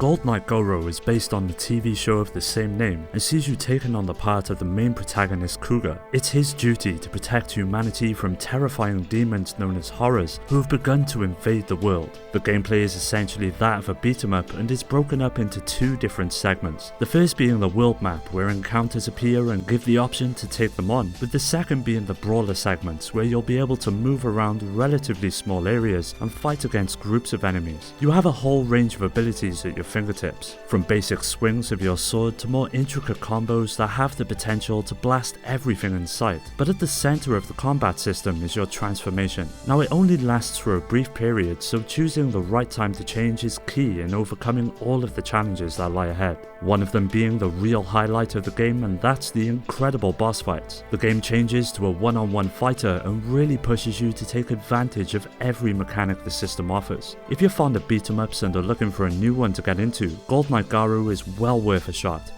Gold Knight Goro is based on the TV show of the same name and sees you taking on the part of the main protagonist Kuga. It's his duty to protect humanity from terrifying demons known as horrors who have begun to invade the world. The gameplay is essentially that of a beat 'em up and is broken up into two different segments. The first being the world map where encounters appear and give the option to take them on, with the second being the brawler segments where you'll be able to move around relatively small areas and fight against groups of enemies. You have a whole range of abilities at your fingertips, from basic swings of your sword to more intricate combos that have the potential to blast everything in sight. But at the center of the combat system is your transformation. Now it only lasts for a brief period, so choosing the right time to change is key in overcoming all of the challenges that lie ahead. One of them being the real highlight of the game, and that's the incredible boss fights. The game changes to a one-on-one fighter and really pushes you to take advantage of every mechanic the system offers. If you're fond of beat 'em ups and are looking for a new one to get into, Gold Knight Garo is well worth a shot.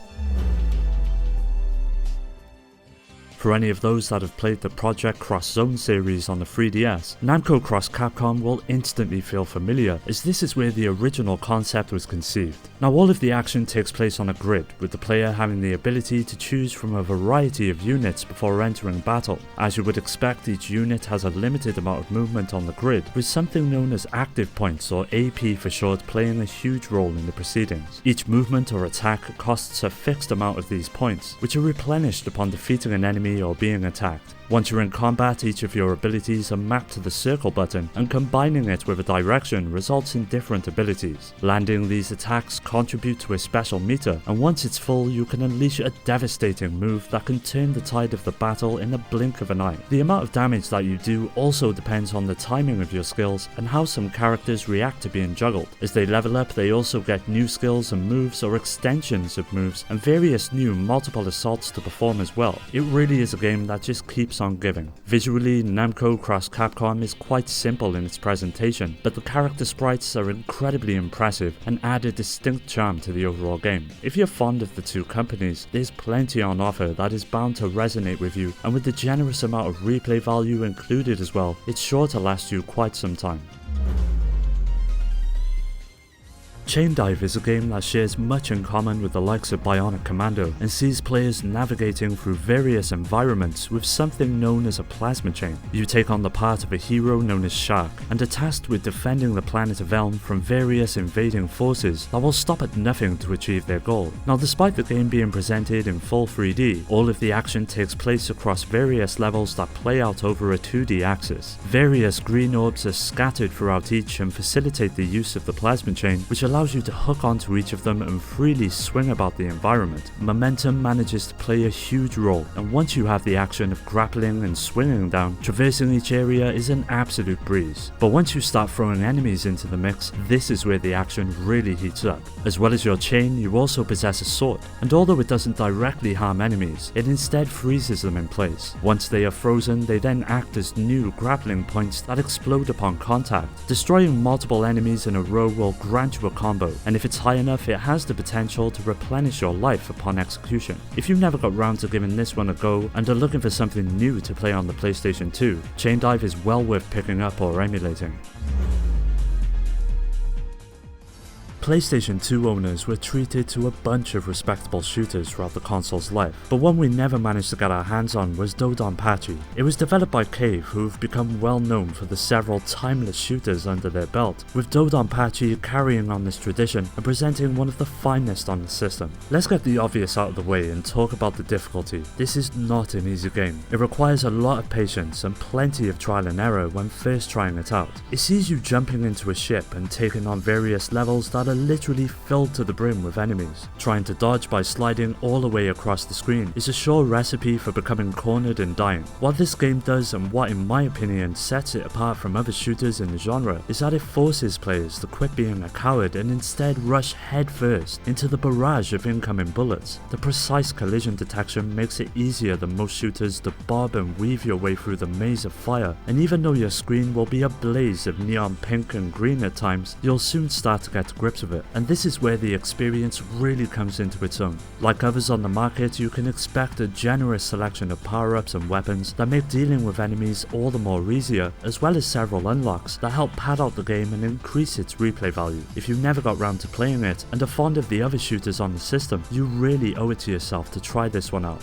For any of those that have played the Project Cross Zone series on the 3DS, Namco Cross Capcom will instantly feel familiar, as this is where the original concept was conceived. Now all of the action takes place on a grid, with the player having the ability to choose from a variety of units before entering battle. As you would expect, each unit has a limited amount of movement on the grid, with something known as active points, or AP for short, playing a huge role in the proceedings. Each movement or attack costs a fixed amount of these points, which are replenished upon defeating an enemy or being attacked. Once you're in combat, each of your abilities are mapped to the circle button, and combining it with a direction results in different abilities. Landing these attacks contribute to a special meter, and once it's full you can unleash a devastating move that can turn the tide of the battle in a blink of an eye. The amount of damage that you do also depends on the timing of your skills and how some characters react to being juggled. As they level up, they also get new skills and moves or extensions of moves, and various new multiple assaults to perform as well. It really is a game that just keeps on giving. Visually, Namco Cross Capcom is quite simple in its presentation, but the character sprites are incredibly impressive and add a distinct charm to the overall game. If you're fond of the two companies, there's plenty on offer that is bound to resonate with you, and with the generous amount of replay value included as well, it's sure to last you quite some time. Chain Dive is a game that shares much in common with the likes of Bionic Commando and sees players navigating through various environments with something known as a plasma chain. You take on the part of a hero known as Shark and are tasked with defending the planet of Elm from various invading forces that will stop at nothing to achieve their goal. Now despite the game being presented in full 3D, all of the action takes place across various levels that play out over a 2D axis. Various green orbs are scattered throughout each and facilitate the use of the plasma chain, which allows you to hook onto each of them and freely swing about the environment. Momentum manages to play a huge role, and once you have the action of grappling and swinging down, traversing each area is an absolute breeze. But once you start throwing enemies into the mix, this is where the action really heats up. As well as your chain, you also possess a sword, and although it doesn't directly harm enemies, it instead freezes them in place. Once they are frozen, they then act as new grappling points that explode upon contact. Destroying multiple enemies in a row will grant you a combo, and if it's high enough, it has the potential to replenish your life upon execution. If you've never got round to giving this one a go and are looking for something new to play on the PlayStation 2, Chain Dive is well worth picking up or emulating. PlayStation 2 owners were treated to a bunch of respectable shooters throughout the console's life, but one we never managed to get our hands on was Dodonpachi. It was developed by Cave, who've become well known for the several timeless shooters under their belt, with Dodonpachi carrying on this tradition and presenting one of the finest on the system. Let's get the obvious out of the way and talk about the difficulty. This is not an easy game. It requires a lot of patience and plenty of trial and error when first trying it out. It sees you jumping into a ship and taking on various levels that are literally filled to the brim with enemies. Trying to dodge by sliding all the way across the screen is a sure recipe for becoming cornered and dying. What this game does, and what in my opinion sets it apart from other shooters in the genre, is that it forces players to quit being a coward and instead rush headfirst into the barrage of incoming bullets. The precise collision detection makes it easier than most shooters to bob and weave your way through the maze of fire, and even though your screen will be a blaze of neon pink and green at times, you'll soon start to get to grips out of it, and this is where the experience really comes into its own. Like others on the market, you can expect a generous selection of power-ups and weapons that make dealing with enemies all the more easier, as well as several unlocks that help pad out the game and increase its replay value. If you never got round to playing it and are fond of the other shooters on the system, you really owe it to yourself to try this one out.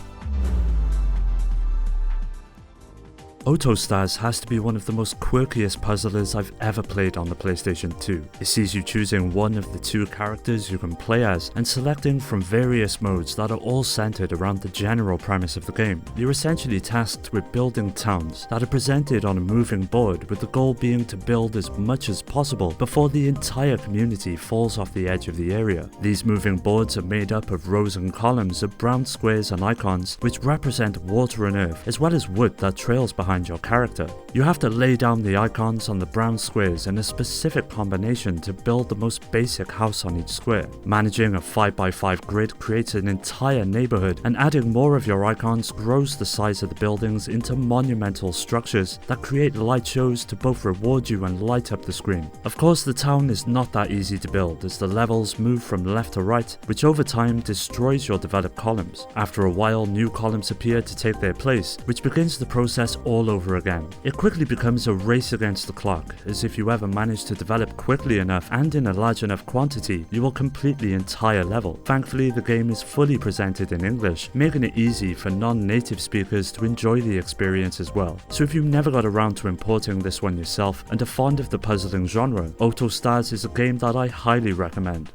Autostars has to be one of the most quirkiest puzzlers I've ever played on the PlayStation 2. It sees you choosing one of the two characters you can play as and selecting from various modes that are all centered around the general premise of the game. You're essentially tasked with building towns that are presented on a moving board, with the goal being to build as much as possible before the entire community falls off the edge of the area. These moving boards are made up of rows and columns of brown squares and icons which represent water and earth, as well as wood that trails behind your character. You have to lay down the icons on the brown squares in a specific combination to build the most basic house on each square. Managing a 5x5 grid creates an entire neighborhood, and adding more of your icons grows the size of the buildings into monumental structures that create light shows to both reward you and light up the screen. Of course, the town is not that easy to build, as the levels move from left to right, which over time destroys your developed columns. After a while, new columns appear to take their place, which begins the process all over again. It quickly becomes a race against the clock, as if you ever manage to develop quickly enough and in a large enough quantity, you will complete the entire level. Thankfully, the game is fully presented in English, making it easy for non-native speakers to enjoy the experience as well. So if you never got around to importing this one yourself and are fond of the puzzling genre, Autostars is a game that I highly recommend.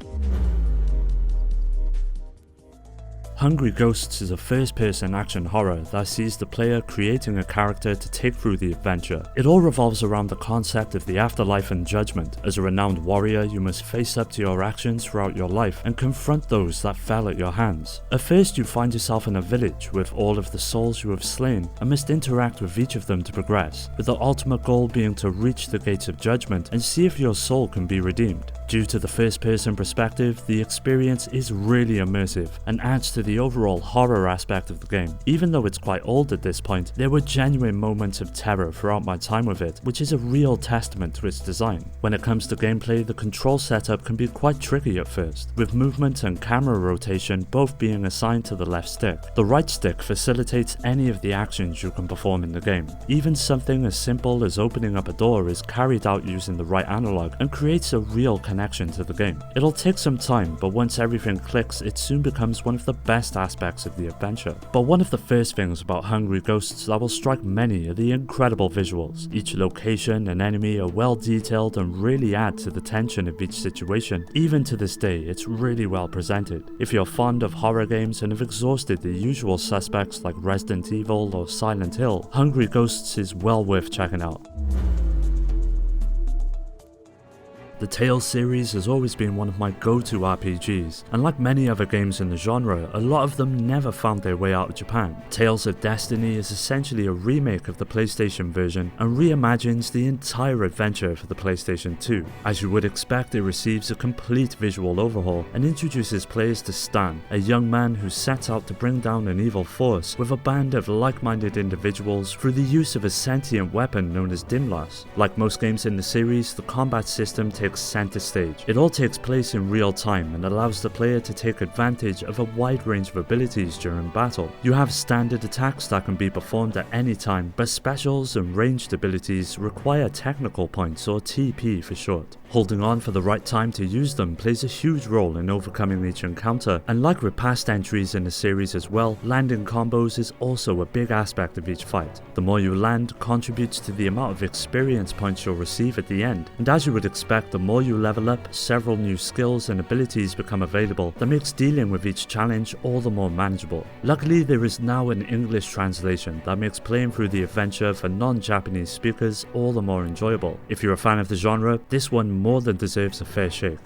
Hungry Ghosts is a first-person action horror that sees the player creating a character to take through the adventure. It all revolves around the concept of the afterlife and judgment. As a renowned warrior, you must face up to your actions throughout your life and confront those that fell at your hands. At first, you find yourself in a village with all of the souls you have slain and must interact with each of them to progress, with the ultimate goal being to reach the gates of judgment and see if your soul can be redeemed. Due to the first-person perspective, the experience is really immersive and adds to the overall horror aspect of the game. Even though it's quite old at this point, there were genuine moments of terror throughout my time with it, which is a real testament to its design. When it comes to gameplay, the control setup can be quite tricky at first, with movement and camera rotation both being assigned to the left stick. The right stick facilitates any of the actions you can perform in the game. Even something as simple as opening up a door is carried out using the right analog and creates a real connection to the game. It'll take some time, but once everything clicks, it soon becomes one of the best aspects of the adventure. But one of the first things about Hungry Ghosts that will strike many are the incredible visuals. Each location and enemy are well detailed and really add to the tension of each situation. Even to this day, it's really well presented. If you're fond of horror games and have exhausted the usual suspects like Resident Evil or Silent Hill, Hungry Ghosts is well worth checking out. The Tales series has always been one of my go-to RPGs, and like many other games in the genre, a lot of them never found their way out of Japan. Tales of Destiny is essentially a remake of the PlayStation version and reimagines the entire adventure for the PlayStation 2. As you would expect, it receives a complete visual overhaul and introduces players to Stan, a young man who sets out to bring down an evil force with a band of like-minded individuals through the use of a sentient weapon known as Dimlas. Like most games in the series, the combat system takes center stage. It all takes place in real time and allows the player to take advantage of a wide range of abilities during battle. You have standard attacks that can be performed at any time, but specials and ranged abilities require technical points, or TP for short. Holding on for the right time to use them plays a huge role in overcoming each encounter, and like with past entries in the series as well, landing combos is also a big aspect of each fight. The more you land contributes to the amount of experience points you'll receive at the end, and as you would expect, the more you level up, several new skills and abilities become available that makes dealing with each challenge all the more manageable. Luckily, there is now an English translation that makes playing through the adventure for non-Japanese speakers all the more enjoyable. If you're a fan of the genre, this one more than deserves a fair shake.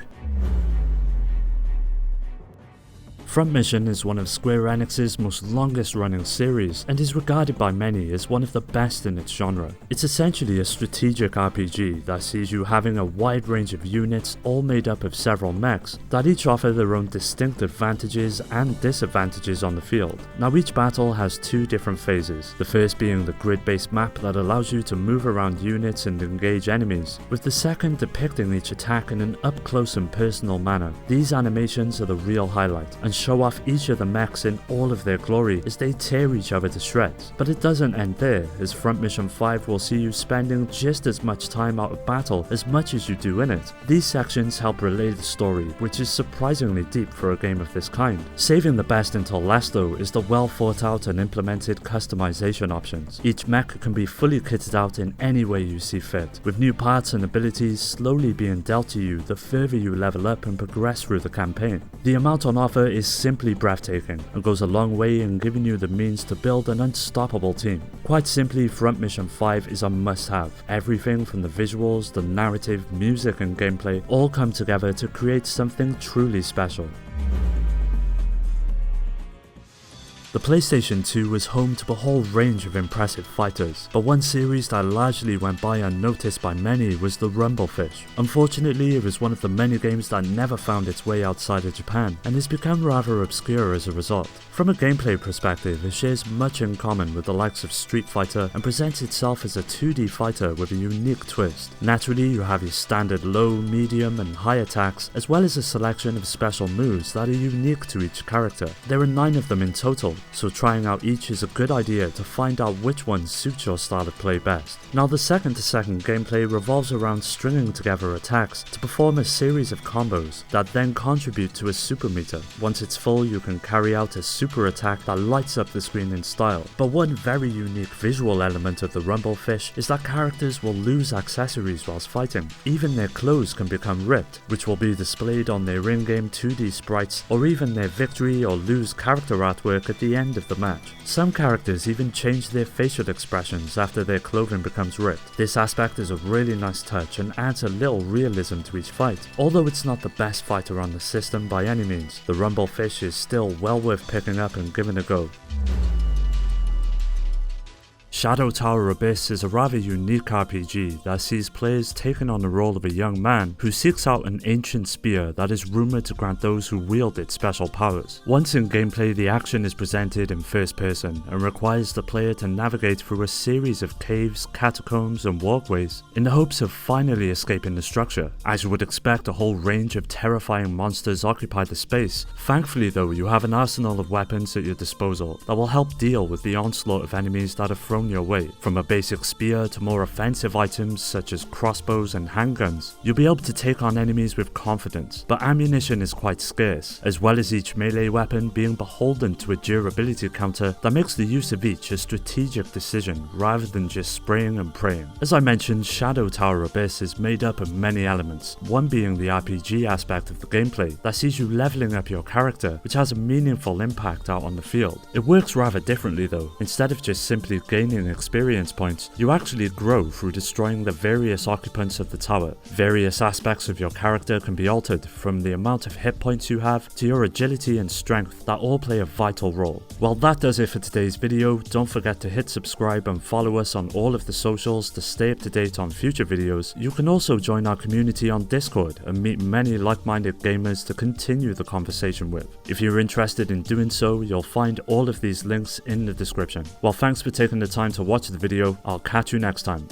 Front Mission is one of Square Enix's most longest running series and is regarded by many as one of the best in its genre. It's essentially a strategic RPG that sees you having a wide range of units all made up of several mechs that each offer their own distinct advantages and disadvantages on the field. Now each battle has two different phases, the first being the grid-based map that allows you to move around units and engage enemies, with the second depicting each attack in an up-close and personal manner. These animations are the real highlight and show off each of the mechs in all of their glory as they tear each other to shreds. But it doesn't end there, as Front Mission 5 will see you spending just as much time out of battle as much as you do in it. These sections help relay the story, which is surprisingly deep for a game of this kind. Saving the best until last though is the well thought out and implemented customization options. Each mech can be fully kitted out in any way you see fit, with new parts and abilities slowly being dealt to you the further you level up and progress through the campaign. The amount on offer is simply breathtaking and goes a long way in giving you the means to build an unstoppable team. Quite simply, Front Mission 5 is a must-have. Everything from the visuals, the narrative, music and gameplay all come together to create something truly special. The PlayStation 2 was home to a whole range of impressive fighters, but one series that largely went by unnoticed by many was the Rumblefish. Unfortunately, it was one of the many games that never found its way outside of Japan, and has become rather obscure as a result. From a gameplay perspective, it shares much in common with the likes of Street Fighter and presents itself as a 2D fighter with a unique twist. Naturally, you have your standard low, medium and high attacks, as well as a selection of special moves that are unique to each character. There are 9 of them in total, so trying out each is a good idea to find out which one suits your style of play best. Now the second-to-second gameplay revolves around stringing together attacks to perform a series of combos that then contribute to a super meter. Once it's full, you can carry out a super attack that lights up the screen in style. But one very unique visual element of the Rumblefish is that characters will lose accessories whilst fighting. Even their clothes can become ripped, which will be displayed on their in-game 2D sprites, or even their victory or lose character artwork at the end of the match. Some characters even change their facial expressions after their clothing becomes ripped. This aspect is a really nice touch and adds a little realism to each fight. Although it's not the best fighter on the system by any means, the Rumblefish is still well worth picking up and giving a go. Shadow Tower Abyss is a rather unique RPG that sees players taking on the role of a young man who seeks out an ancient spear that is rumoured to grant those who wield it special powers. Once in gameplay, the action is presented in first person and requires the player to navigate through a series of caves, catacombs and walkways in the hopes of finally escaping the structure. As you would expect, a whole range of terrifying monsters occupy the space. Thankfully though, you have an arsenal of weapons at your disposal that will help deal with the onslaught of enemies that are thrown your way. From a basic spear to more offensive items such as crossbows and handguns, you'll be able to take on enemies with confidence, but ammunition is quite scarce, as well as each melee weapon being beholden to a durability counter that makes the use of each a strategic decision rather than just spraying and praying. As I mentioned, Shadow Tower Abyss is made up of many elements, one being the RPG aspect of the gameplay that sees you leveling up your character, which has a meaningful impact out on the field. It works rather differently though. Instead of just simply gaining experience points, you actually grow through destroying the various occupants of the tower. Various aspects of your character can be altered, from the amount of hit points you have to your agility and strength, that all play a vital role. Well, that does it for today's video. Don't forget to hit subscribe and follow us on all of the socials to stay up to date on future videos. You can also join our community on Discord and meet many like-minded gamers to continue the conversation with. If you're interested in doing so, you'll find all of these links in the description. Well, thanks for taking the time to watch the video. I'll catch you next time.